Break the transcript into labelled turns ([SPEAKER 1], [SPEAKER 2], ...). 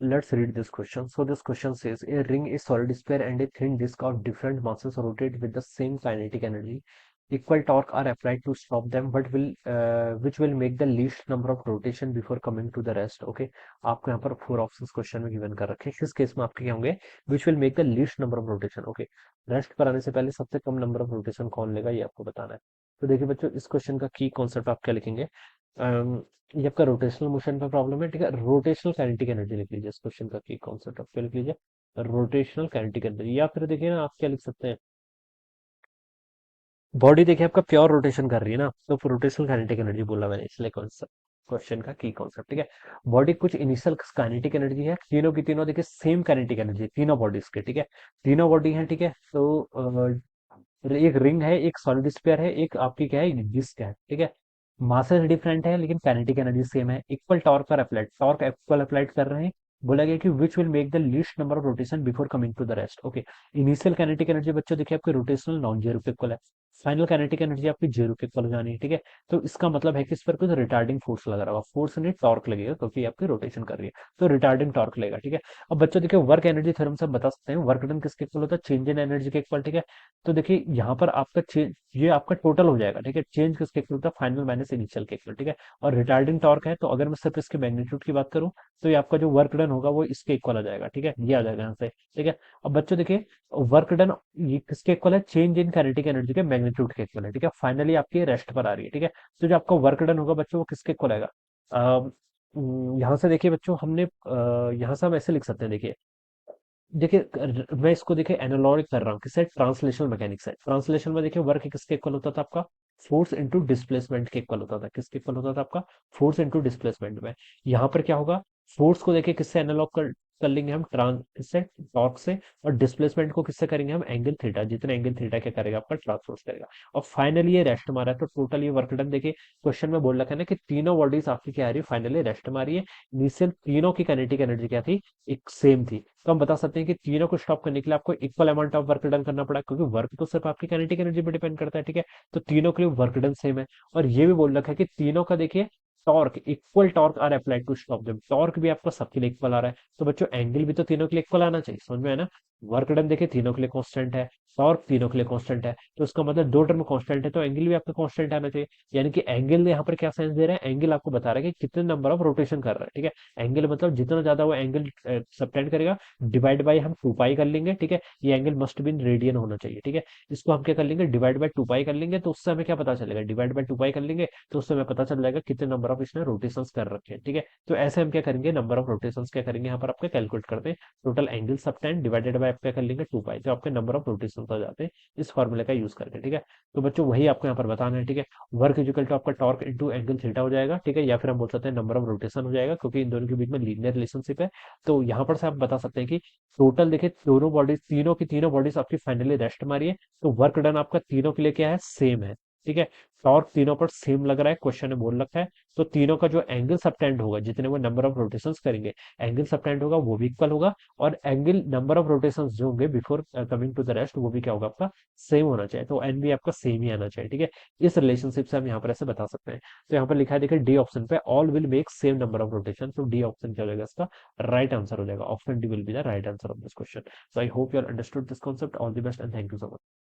[SPEAKER 1] Let's read this question. So this question says a ring, a solid sphere, and a thin disk of different masses rotate with the same kinetic energy. Equal torque are applied to stop them, but will which will make the least number of rotation before coming to the rest. Okay, आपको यहाँ पर four options question में given कर रखे हैं। इस case में आपके क्या होंगे? विच will make the least number of rotation. Okay, rest पर आने से पहले सबसे कम नंबर ऑफ रोटेशन कौन लेगा ये आपको बताना है। तो देखिए बच्चों, इस क्वेश्चन का की कॉन्सेप्ट आप क्या लिखेंगे? ये आपका रोटेशनल मोशन पे प्रॉब्लम है, ठीक है। रोटेशनल काइनेटिक एनर्जी लिख लीजिए। इस क्वेश्चन का की कॉन्सेप्ट आप क्या लिख लीजिए? Rotational kinetic energy. या फिर देखिए ना, आप क्या लिख सकते हैं, बॉडी देखिए आपका प्योर रोटेशन कर रही है ना, तो रोटेशनल काइनेटिक एनर्जी बोला मैंने, इसलिए कॉन्सेप्ट क्वेश्चन का की कॉन्सेप्ट, ठीक है। बॉडी कुछ इनिशियल काइनेटिक एनर्जी है, तीनों की तीनों देखिए सेम काइनेटिक एनर्जी, तीनों बॉडीज के, ठीक है। तीनों बॉडी है, ठीक है। तो एक रिंग है, एक सॉलिड स्फीयर है, एक आपकी क्या है, डिस्क है, ठीक है। मासेस डिफरेंट है लेकिन काइनेटिक एनर्जी सेम है। इक्वल टॉर्क पर अप्लाइड, टॉर्क इक्वल अप्लाइड कर रहे हैं। बोला गया कि which will make the least number of rotation before coming to the rest. Okay, initial kinetic energy बच्चों देखिए आपकी रोटेशनल नॉन जीरो के इक्वल है। फाइनल काइनेटिक एनर्जी आपकी जीरो के इक्वल हो जानी है, ठीक है। तो इसका मतलब है कि इस पर कुछ रिटार्डिंग फोर्स लग रहा होगा, फोर्स नहीं टॉर्क लगेगा, क्योंकि आपकी रोटेशन कर रही है, तो रिटार्डिंग टॉर्क लगेगा, ठीक है। अब बच्चों देखिए, वर्क एनर्जी थ्योरम से हम बता सकते हैं वर्क डन किसके इक्वल होता है? चेंज इन एनर्जी के इक्वल, ठीक है। तो देखिए यहाँ पर आपका चेंज, ये आपका टोटल हो जाएगा, ठीक है। चेंज किसके इक्वल होता है? फाइनल माइनस इनिशियल के इक्वल, ठीक है। और रिटार्डिंग टॉर्क है, तो अगर मैं सिर्फ इसके मैग्नीट्यूड की बात करूं, तो ये आपका जो वर्क डन होगा वो इसके इक्वल आ जाएगा, ठीक है। ये आ जाएगा यहाँ से, ठीक है। अब बच्चों देखिए, वर्क डन ये किसके इक्वल है? चेंज इन काइनेटिक एनर्जी के मैग्नीट्यूड के इक्वल है, ठीक है। फाइनली आपकी रेस्ट पर आ रही है, ठीक है। तो जो आपका वर्क डन होगा बच्चों, वो किसके इक्वल आएगा? यहाँ से देखिए बच्चों, हमने यहाँ से हम ऐसे लिख सकते हैं, देखिए देखिए मैं इसको देखिए एनालॉग कर रहा हूँ किससे? ट्रांसलेशनल मैकेनिक्स है। ट्रांसलेशन में देखिए वर्क किसके इक्वल होता था? आपका फोर्स इनटू डिस्प्लेसमेंट के इक्वल होता था। किसके इक्वल होता था? आपका फोर्स इनटू डिस्प्लेसमेंट में। यहाँ पर क्या होगा? फोर्स को देखिए किससे एनालॉग कर लेंगे हम? ट्रांस इससे, टॉर्क से। और डिस्प्लेसमेंट को किससे करेंगे हम? Angle theta. जितने एंगल थीटा क्या करेगा? आपका ट्रांसफोर्स करेगा। और फाइनली ये रेस्ट मारा है, तो टोटल ये वर्क डन देखिए क्वेश्चन में बोल रखा है ना कि तीनों बॉडीज आपकी क्या आ रही है? फाइनली रेस्ट मारी है। इनिशियल तीनों की काइनेटिक एनर्जी क्या थी? एक सेम थी। तो हम बता सकते हैं कि तीनों को स्टॉप करने के लिए आपको equal amount of work done करना पड़ा, क्योंकि वर्क तो सिर्फ आपकी काइनेटिक एनर्जी पे डिपेंड करता है, ठीक है। तो तीनों के लिए वर्क डन सेम है। और ये भी बोल रखा है कि तीनों का देखिए torque, equal torque are applied to stop them. Torque भी आपका सबके लिए इक्वल आ रहा है, तो बच्चों एंगल भी तो तीनों के लिए इक्वल आना चाहिए, समझ में है ना। वर्क डन देखिए तीनों के लिए कांस्टेंट है, टॉर्क तीनों के लिए कांस्टेंट है, तो इसका मतलब दो टर्म कांस्टेंट है, तो एंगल भी आपका कांस्टेंट आना चाहिए। यानी कि एंगल यहाँ पर क्या सेंस दे रहा है? एंगल आपको बता रहा है कि कितने नंबर ऑफ रोटेशन कर रहा है, ठीक है। एंगल मतलब जितना ज्यादा वो एंगल सबटेंड करेगा, डिवाइड बाय हम 2 पाई कर लेंगे, ठीक है। ये angle must be in radian होना चाहिए, ठीक है। इसको हम क्या कर लेंगे? डिवाइड बाय 2 पाई कर लेंगे, तो उससे हमें क्या पता चलेगा? डिवाइड बाय 2 पाई कर लेंगे तो उससे हमें पता चल जाएगा कितने नंबर ऑफ इसने रोटेशंस कर रखे हैं, ठीक है। तो ऐसे हम क्या करेंगे? नंबर ऑफ रोटेशंस क्या करेंगे यहाँ पर आपके? कैलकुलेट करते हैं total angle subtend divided by आप क्या कर लेंगे? 2 पाई, जो आपके नंबर ऑफ रोटेशंस हो जाते हैं इस फॉर्मूले का यूज करके, ठीक है। तो बच्चों वही आपको यहाँ पर बताना है, ठीक है। वर्क इक्वल टू आपका टॉर्क इनटू एंगल थीटा हो जाएगा, ठीक है। या फिर हम बोल सकते हैं नंबर ऑफ रोटेशन हो जाएगा, क्योंकि इन दोनों के बीच में लीनियर रिलेशनशिप है। तो यहाँ पर से आप बता सकते हैं कि टोटल देखिए दोनों बॉडीज, तीनों की तीनों बॉडीज आपकी फाइनली रेस्ट मारी है, तो वर्क डन आपका तीनों के लिए क्या है? सेम है, ठीक है। टॉर्क तीनों पर सेम लग रहा है, क्वेश्चन ने बोल रखा है। तो तीनों का जो एंगल सबटेंड होगा, जितने वो नंबर ऑफ रोटेशंस करेंगे, एंगल सबटेंड होगा वो भी इक्वल होगा। और एंगल नंबर ऑफ रोटेशंस जो होंगे before coming to the rest, वो भी क्या होगा? आपका सेम होना चाहिए। तो एन भी आपका सेम ही आना चाहिए, ठीक है। इस रिलेशनशिप से हम यहाँ पर ऐसे बता सकते हैं। तो यहाँ पर लिखा है देखिए डी ऑप्शन पे, all will make same number of rotation, तो डी ऑप्शन क्या हो जाएगा? इसका राइट आंसर हो जाएगा। Option D will be the right answer of this question. So I hope you all understood this concept. All the best and thank you so much.